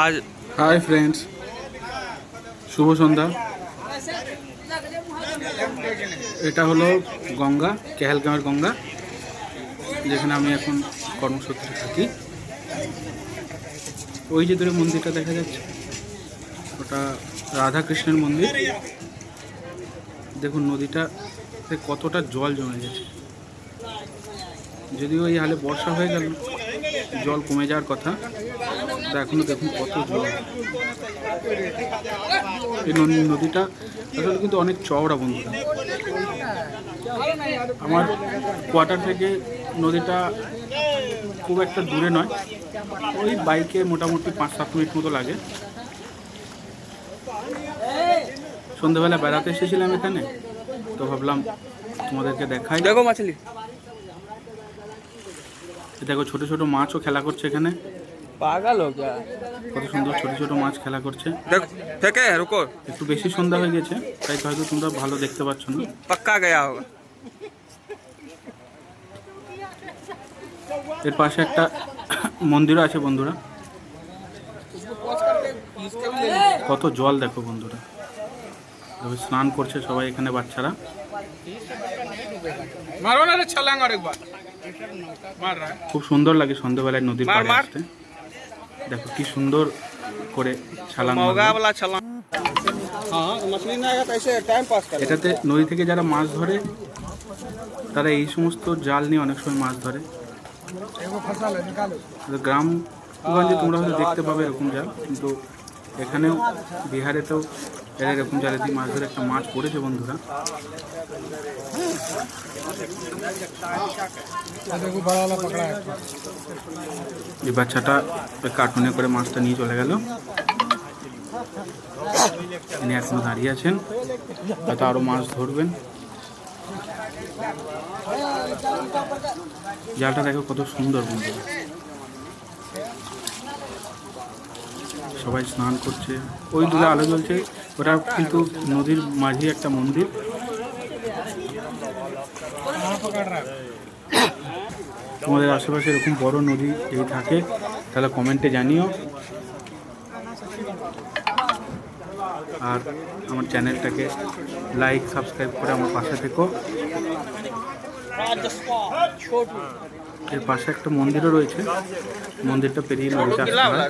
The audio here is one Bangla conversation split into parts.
आज হাই ফ্রেন্ডস, শুভ সন্ধ্যা। এটা হলো গঙ্গা, কেহেলগাঁওয়ের গঙ্গা, যেখানে আমি এখন কর্মসূত্রে থাকি। ওই যে দূরে মন্দিরটা দেখা যাচ্ছে, ওটা রাধাকৃষ্ণের মন্দির। দেখুন নদীটাতে কতটা জল জমে গেছে। যদিও এই হালে বর্ষা হয়ে গেল, জল কমে যাওয়ার কথা, তো এখনো দেখুন কত জল। এই নদীটা আসলে কিন্তু অনেক চওড়া বন্ধুরা। আমার কোয়ার্টার থেকে নদীটা খুব একটা দূরে নয়, ওই বাইকে মোটামুটি 5-7 মিনিট মতো লাগে। সন্ধ্যেবেলা বেড়াতে এসেছিলাম এখানে, তো ভাবলাম তোমাদেরকে দেখাই। देखो मछली দেখো ছোট ছোট মাছও খেলা করছে এখানে। पागल हो गया। কত সুন্দর ছোট ছোট মাছ খেলা করছে। देख फेंके रुको একটু বেশি সন্ধ্যা হয়ে গেছে, তাই তো হয়তো তোমরা ভালো দেখতে পাচ্ছ না। पक्का गया होगा। এর পাশে একটা মন্দিরও আছে বন্ধুরা। কত জল দেখো বন্ধুরা। তবে স্নান করছে সবাই এখানে, বাচ্চারা। খুব সুন্দর লাগে সন্ধ্যাবেলায় নদীর পাড়ে আসতে। দেখো কি সুন্দর করে ছালাং মারলো। मौगा वाला छलांग। हाँ मछली नहीं आएगा तो ऐसे टाइम पास कर। এটাতে নদী থেকে যারা মাছ ধরে, তারা এই সমস্ত জাল নিয়ে অনেক সময় মাছ ধরে। গ্রামগঞ্জে তোমরা হয়তো দেখতে পাবে এরকম জাল, কিন্তু এখানেও বিহারেতেও এরা এরকম জালে দিয়ে মাছ ধরে। একটা মাছ পড়েছে বন্ধুরা। এই বাচ্চাটা কার্টুনে করে মাছটা নিয়ে চলে গেল। তিনি এখনো দাঁড়িয়ে আছেন, হয়তো আরো মাছ ধরবেন। জালটা দেখো কত সুন্দর বন্ধুরা। সবাই স্নান করছে, ওই দূরে আলো জ্বলছে। ওটা কিন্তু নদীর মাঝে একটা মন্দির। তোমাদের আশেপাশে এরকম বড় নদী যদি থাকে তাহলে কমেন্টে জানিও। আর আমার চ্যানেলটাকে লাইক সাবস্ক্রাইব করে আমার পাশে থেকো। এর পাশে একটা মন্দিরও রয়েছে, মন্দিরটা পেরিয়ে নদীতে আসতে হয়।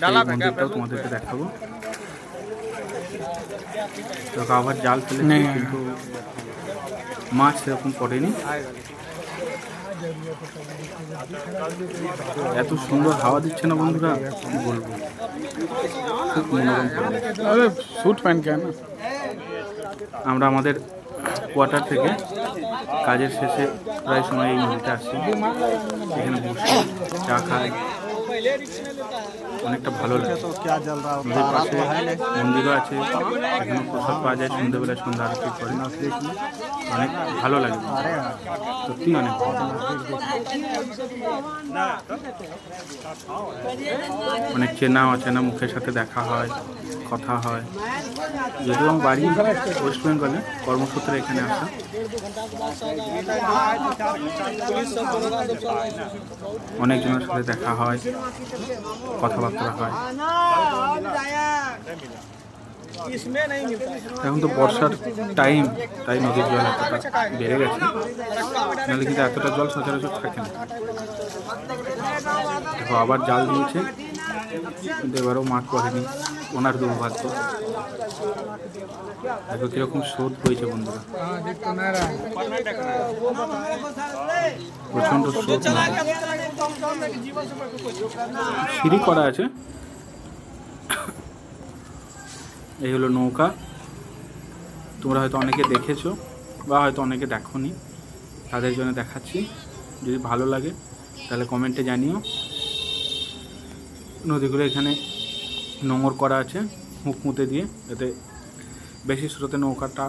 এই মন্দিরটাও তোমাদেরকে দেখাবো। তো আবার জাল ফেলেছে, কিন্তু মাছ সেরকম পড়েনি। এত সুন্দর হাওয়া দিচ্ছে না বন্ধুরা, কি বলবো, খুব মনোরম পরিবেশ। স্যুট প্যান্ট কেন? আমরা আমাদের কোয়ার্টার থেকে কাজের শেষে প্রায় সময় এই নদীতে আসি, এখানে বসে চা খাই, অনেকটা ভালো লাগে। নদীর পাশে মন্দিরও আছে, এখানে প্রসাদ পাওয়া যায় সন্ধ্যেবেলায়, সন্ধ্যা আরতি করে। অনেক ভালো লাগে, সত্যি অনেক ভালো। অনেক চেনা অচেনা মুখের সাথে দেখা হয়, কথা হয়। যদিও আমার বাড়ি ওয়েস্ট বেঙ্গলে, কর্মসূত্রে এখানে আসা। অনেকজনের সাথে দেখা হয়, কথাবার্তা হয়। এখন তো বর্ষার টাইম, তাই নদীর জল এতটা বেড়ে গেছে, নাহলে কিন্তু এতটা জল সচরাচর থাকে না। দেখো আবার জাল দিয়েছে, কিন্তু এবারও মাছ পড়েনি, ওনার দুর্ভাগ্য। দেখো কিরকম স্রোত বইছে বন্ধুরা, প্রচন্ড স্রোত। সিঁড়ি করা আছে। এই হলো নৌকা। তোমরা হয়তো অনেকে দেখেছো বা হয়তো অনেকে দেখোনি, তাদের জন্য দেখাচ্ছি। যদি ভালো লাগে তাহলে কমেন্টে জানিও। নদীগুলো এখানে নোঙর করা আছে মুখমুতে দিয়ে, যাতে বেশি স্রোতে নৌকাটা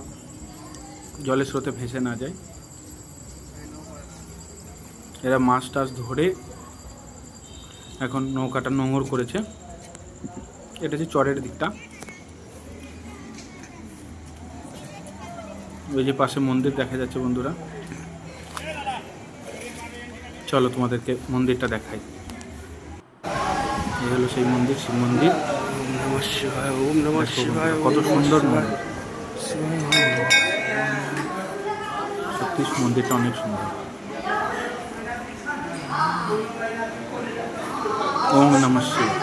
জলের স্রোতে ভেসে না যায়। এরা মাছ টাছ ধরে এখন নৌকাটা নোঙর করেছে। এটা হচ্ছে চরের দিকটা। ওই যে পাশে মন্দির দেখা যাচ্ছে বন্ধুরা। চলো তোমাদেরকে মন্দিরটা দেখাই। এই হলো সেই মন্দির, শিব মন্দির। নমঃ শিবায়, ওম নমঃ শিবায়। কত সুন্দর মন্দির, সত্যি মন্দিরটা অনেক সুন্দর। ওম নমঃ শিবায়।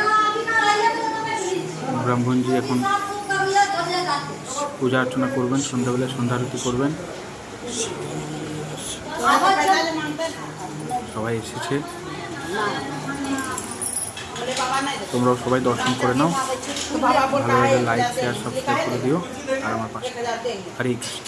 ব্রাহ্মণজি এখন পূজা অর্চনা করবেন, সন্ধ্যাবেলায় সন্ধ্যা আরতি করবেন। সবাই এসেছে, তোমরাও সবাই দর্শন করে নাও। ভালো লাগলে লাইক শেয়ার সাবস্ক্রাইব করে দিও আর আমার পাশে। হরে কৃষ্ণ।